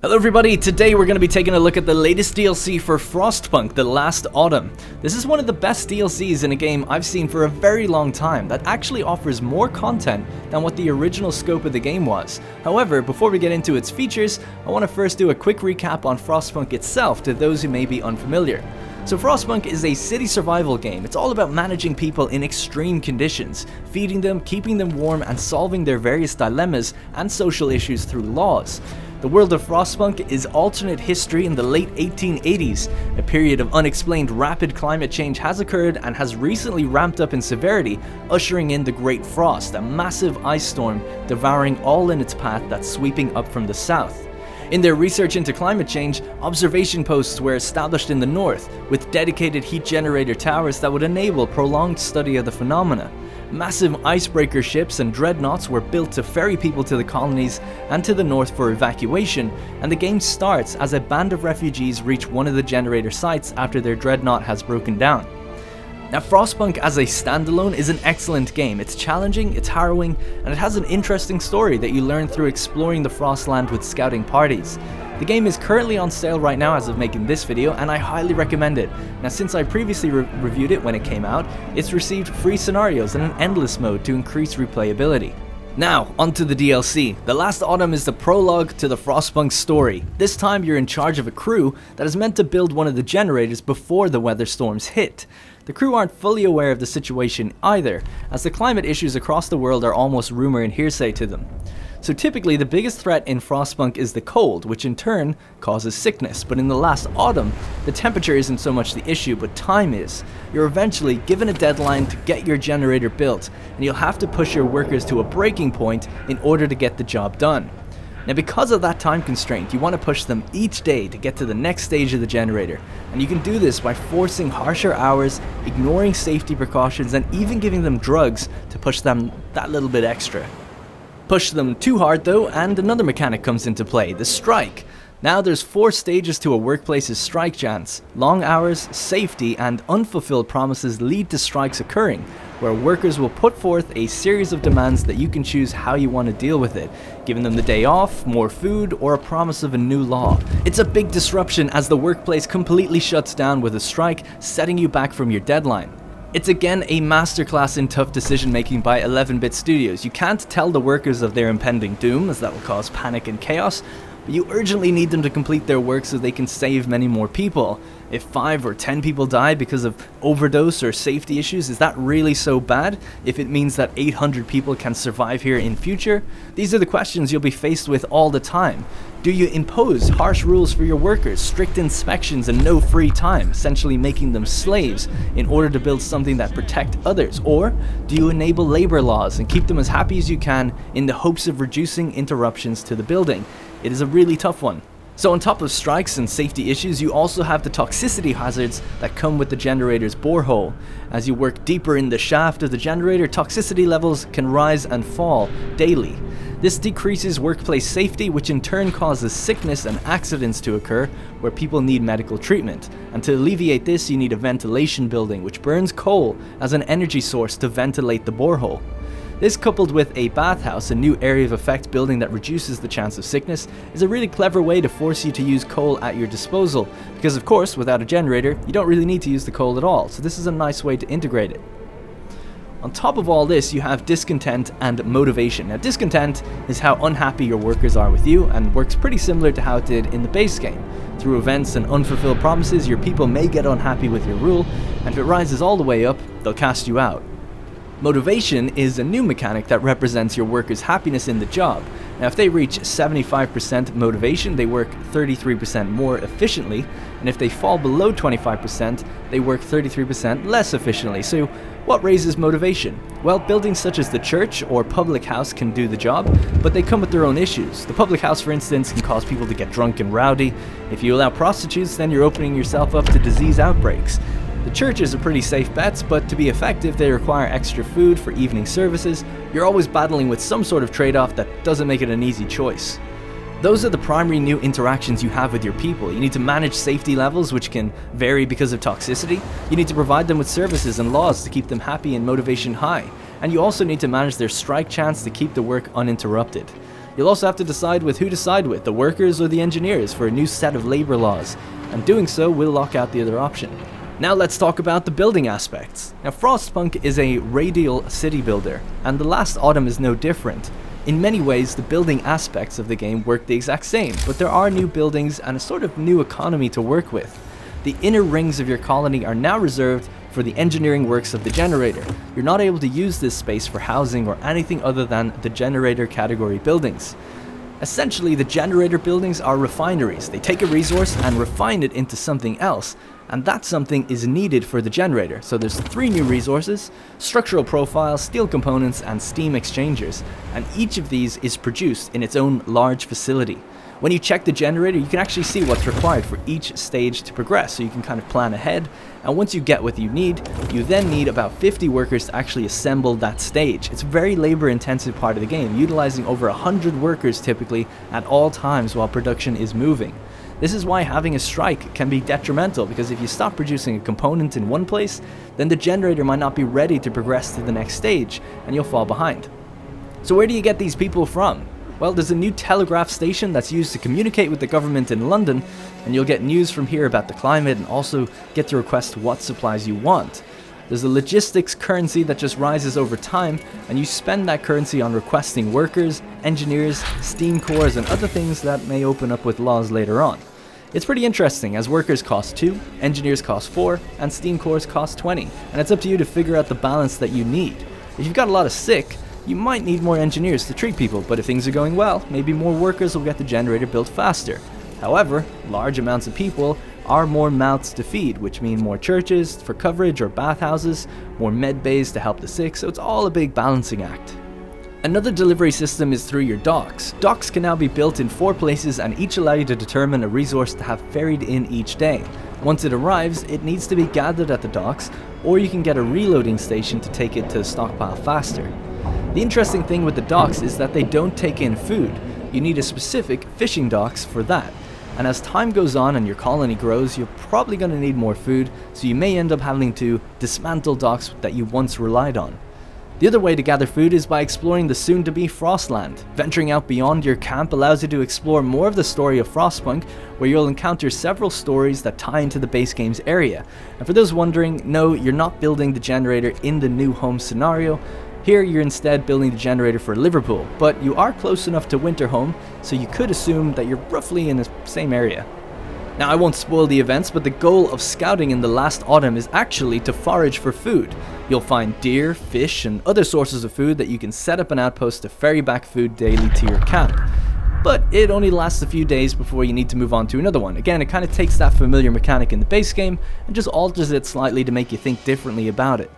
Hello everybody, today we're going to be taking a look at the latest DLC for Frostpunk, The Last Autumn. This is one of the best DLCs in a game I've seen for a very long time that actually offers more content than what the original scope of the game was. However, before we get into its features, I want to first do a quick recap on Frostpunk itself to those who may be unfamiliar. So Frostpunk is a city survival game. It's all about managing people in extreme conditions, feeding them, keeping them warm, and solving their various dilemmas and social issues through laws. The world of Frostpunk is alternate history in the late 1880s. A period of unexplained rapid climate change has occurred and has recently ramped up in severity, ushering in the Great Frost, a massive ice storm devouring all in its path that's sweeping up from the south. In their research into climate change, observation posts were established in the north, with dedicated heat generator towers that would enable prolonged study of the phenomena. Massive icebreaker ships and dreadnoughts were built to ferry people to the colonies and to the north for evacuation, and the game starts as a band of refugees reach one of the generator sites after their dreadnought has broken down. Now, Frostpunk as a standalone is an excellent game. It's challenging, it's harrowing, and it has an interesting story that you learn through exploring the Frostland with scouting parties. The game is currently on sale right now as of making this video, and I highly recommend it. Now, since I previously reviewed it when it came out, it's received free scenarios and an endless mode to increase replayability. Now, onto the DLC. The Last Autumn is the prologue to the Frostpunk story. This time you're in charge of a crew that is meant to build one of the generators before the weather storms hit. The crew aren't fully aware of the situation either, as the climate issues across the world are almost rumor and hearsay to them. So typically the biggest threat in Frostpunk is the cold, which in turn causes sickness, but in The Last Autumn, the temperature isn't so much the issue, but time is. You're eventually given a deadline to get your generator built, and you'll have to push your workers to a breaking point in order to get the job done. Now, because of that time constraint, you want to push them each day to get to the next stage of the generator, and you can do this by forcing harsher hours, ignoring safety precautions, and even giving them drugs to push them that little bit extra. Push them too hard though, and another mechanic comes into play, the strike. Now there's 4 stages to a workplace's strike chance. Long hours, safety, and unfulfilled promises lead to strikes occurring, where workers will put forth a series of demands that you can choose how you want to deal with it, giving them the day off, more food, or a promise of a new law. It's a big disruption as the workplace completely shuts down with a strike, setting you back from your deadline. It's again a masterclass in tough decision making by 11-bit studios. You can't tell the workers of their impending doom, as that will cause panic and chaos, but you urgently need them to complete their work so they can save many more people. If 5 or 10 people die because of overdose or safety issues, is that really so bad if it means that 800 people can survive here in future? These are the questions you'll be faced with all the time. Do you impose harsh rules for your workers, strict inspections and no free time, essentially making them slaves in order to build something that protect others? Or do you enable labor laws and keep them as happy as you can in the hopes of reducing interruptions to the building? It is a really tough one. So on top of strikes and safety issues, you also have the toxicity hazards that come with the generator's borehole. As you work deeper in the shaft of the generator, toxicity levels can rise and fall daily. This decreases workplace safety, which in turn causes sickness and accidents to occur where people need medical treatment. And to alleviate this, you need a ventilation building which burns coal as an energy source to ventilate the borehole. This, coupled with a bathhouse, a new area of effect building that reduces the chance of sickness, is a really clever way to force you to use coal at your disposal, because of course without a generator you don't really need to use the coal at all, so this is a nice way to integrate it. On top of all this, you have discontent and motivation. Now, discontent is how unhappy your workers are with you, and works pretty similar to how it did in the base game. Through events and unfulfilled promises, your people may get unhappy with your rule, and if it rises all the way up, they'll cast you out. Motivation is a new mechanic that represents your workers' happiness in the job. Now, if they reach 75% motivation, they work 33% more efficiently, and if they fall below 25%, they work 33% less efficiently. So what raises motivation? Well, buildings such as the church or public house can do the job, but they come with their own issues. The public house, for instance, can cause people to get drunk and rowdy. If you allow prostitutes, then you're opening yourself up to disease outbreaks. The churches are pretty safe bets, but to be effective, they require extra food for evening services. You're always battling with some sort of trade-off that doesn't make it an easy choice. Those are the primary new interactions you have with your people. You need to manage safety levels, which can vary because of toxicity. You need to provide them with services and laws to keep them happy and motivation high. And you also need to manage their strike chance to keep the work uninterrupted. You'll also have to decide with who to side with, the workers or the engineers, for a new set of labor laws, and doing so will lock out the other option. Now let's talk about the building aspects. Now Frostpunk is a radial city builder, and The Last Autumn is no different. In many ways, the building aspects of the game work the exact same, but there are new buildings and a sort of new economy to work with. The inner rings of your colony are now reserved for the engineering works of the generator. You're not able to use this space for housing or anything other than the generator category buildings. Essentially, the generator buildings are refineries. They take a resource and refine it into something else, and that something is needed for the generator. So there's 3 new resources: structural profiles, steel components, and steam exchangers, and each of these is produced in its own large facility. When you check the generator, you can actually see what's required for each stage to progress, so you can kind of plan ahead, and once you get what you need, you then need about 50 workers to actually assemble that stage. It's a very labor intensive part of the game, utilizing over 100 workers typically at all times while production is moving. This is why having a strike can be detrimental, because if you stop producing a component in one place, then the generator might not be ready to progress to the next stage, and you'll fall behind. So where do you get these people from? Well, there's a new telegraph station that's used to communicate with the government in London, and you'll get news from here about the climate and also get to request what supplies you want. There's a logistics currency that just rises over time, and you spend that currency on requesting workers, engineers, steam cores, and other things that may open up with laws later on. It's pretty interesting, as workers cost 2, engineers cost 4, and steam cores cost 20, and it's up to you to figure out the balance that you need. If you've got a lot of sick, you might need more engineers to treat people, but if things are going well, maybe more workers will get the generator built faster. However, large amounts of people are more mouths to feed, which mean more churches for coverage or bathhouses, more med bays to help the sick, so it's all a big balancing act. Another delivery system is through your docks. Docks can now be built in 4 places, and each allow you to determine a resource to have ferried in each day. Once it arrives, it needs to be gathered at the docks, or you can get a reloading station to take it to the stockpile faster. The interesting thing with the docks is that they don't take in food. You need a specific fishing docks for that. And as time goes on and your colony grows, you're probably going to need more food, so you may end up having to dismantle docks that you once relied on. The other way to gather food is by exploring the soon-to-be Frostland. Venturing out beyond your camp allows you to explore more of the story of Frostpunk, where you'll encounter several stories that tie into the base game's area. And for those wondering, no, you're not building the generator in the new home scenario. Here you're instead building the generator for Liverpool, but you are close enough to Winterhome, so you could assume that you're roughly in the same area. Now, I won't spoil the events, but the goal of scouting in The Last Autumn is actually to forage for food. You'll find deer, fish, and other sources of food that you can set up an outpost to ferry back food daily to your camp. But it only lasts a few days before you need to move on to another one. Again, it kind of takes that familiar mechanic in the base game and just alters it slightly to make you think differently about it.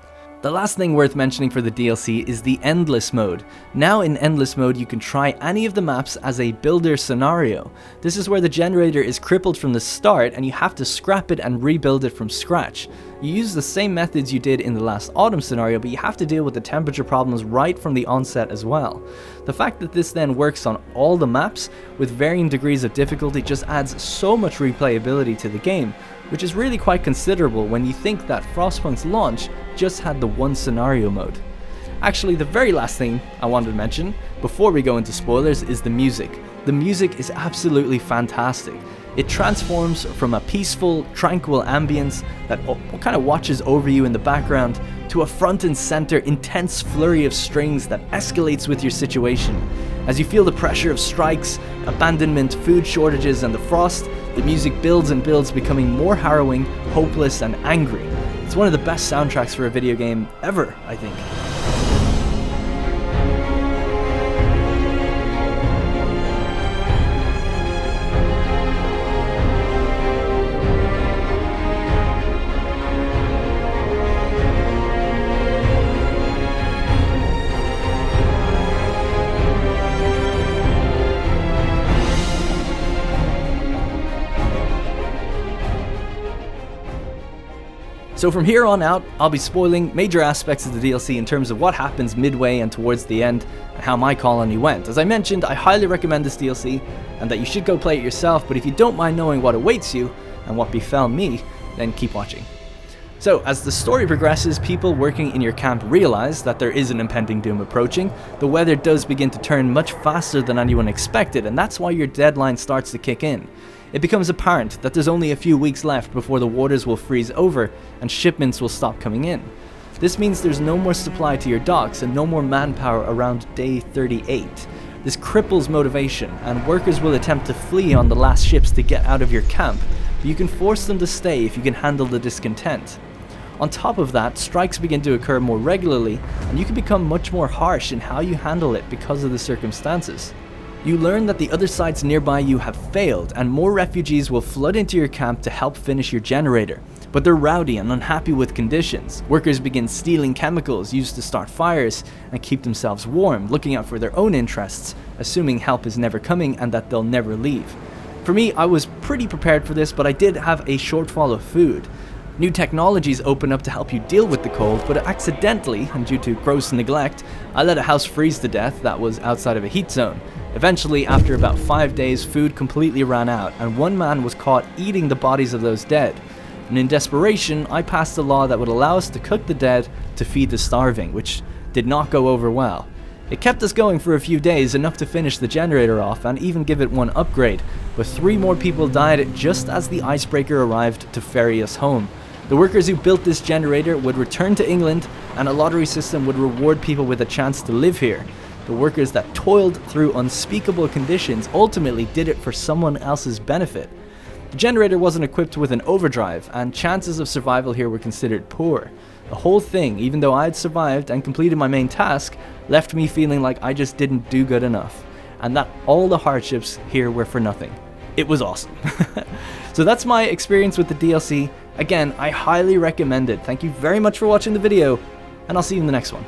The last thing worth mentioning for the DLC is the Endless mode. Now in Endless mode you can try any of the maps as a builder scenario. This is where the generator is crippled from the start and you have to scrap it and rebuild it from scratch. You use the same methods you did in the Last Autumn scenario, but you have to deal with the temperature problems right from the onset as well. The fact that this then works on all the maps with varying degrees of difficulty just adds so much replayability to the game, which is really quite considerable when you think that Frostpunk's launch just had the one scenario mode. Actually, the very last thing I wanted to mention before we go into spoilers is the music. The music is absolutely fantastic. It transforms from a peaceful, tranquil ambience that kind of watches over you in the background to a front and center intense flurry of strings that escalates with your situation. As you feel the pressure of strikes, abandonment, food shortages, and the frost, the music builds and builds, becoming more harrowing, hopeless, and angry. It's one of the best soundtracks for a video game ever, I think. So from here on out, I'll be spoiling major aspects of the DLC in terms of what happens midway and towards the end, and how my colony went. As I mentioned, I highly recommend this DLC, and that you should go play it yourself, but if you don't mind knowing what awaits you, and what befell me, then keep watching. So, as the story progresses, people working in your camp realize that there is an impending doom approaching. The weather does begin to turn much faster than anyone expected, and that's why your deadline starts to kick in. It becomes apparent that there's only a few weeks left before the waters will freeze over and shipments will stop coming in. This means there's no more supply to your docks and no more manpower around day 38. This cripples motivation, and workers will attempt to flee on the last ships to get out of your camp, but you can force them to stay if you can handle the discontent. On top of that, strikes begin to occur more regularly, and you can become much more harsh in how you handle it because of the circumstances. You learn that the other sites nearby you have failed, and more refugees will flood into your camp to help finish your generator. But they're rowdy and unhappy with conditions. Workers begin stealing chemicals used to start fires and keep themselves warm, looking out for their own interests, assuming help is never coming and that they'll never leave. For me, I was pretty prepared for this, but I did have a shortfall of food. New technologies open up to help you deal with the cold, but accidentally, and due to gross neglect, I let a house freeze to death that was outside of a heat zone. Eventually, after about 5 days, food completely ran out, and one man was caught eating the bodies of those dead. And in desperation, I passed a law that would allow us to cook the dead to feed the starving, which did not go over well. It kept us going for a few days, enough to finish the generator off and even give it one upgrade, but 3 more people died just as the icebreaker arrived to ferry us home. The workers who built this generator would return to England, and a lottery system would reward people with a chance to live here. The workers that toiled through unspeakable conditions ultimately did it for someone else's benefit. The generator wasn't equipped with an overdrive, and chances of survival here were considered poor. The whole thing, even though I had survived and completed my main task, left me feeling like I just didn't do good enough, and that all the hardships here were for nothing. It was awesome. So that's my experience with the DLC. Again, I highly recommend it. Thank you very much for watching the video, and I'll see you in the next one.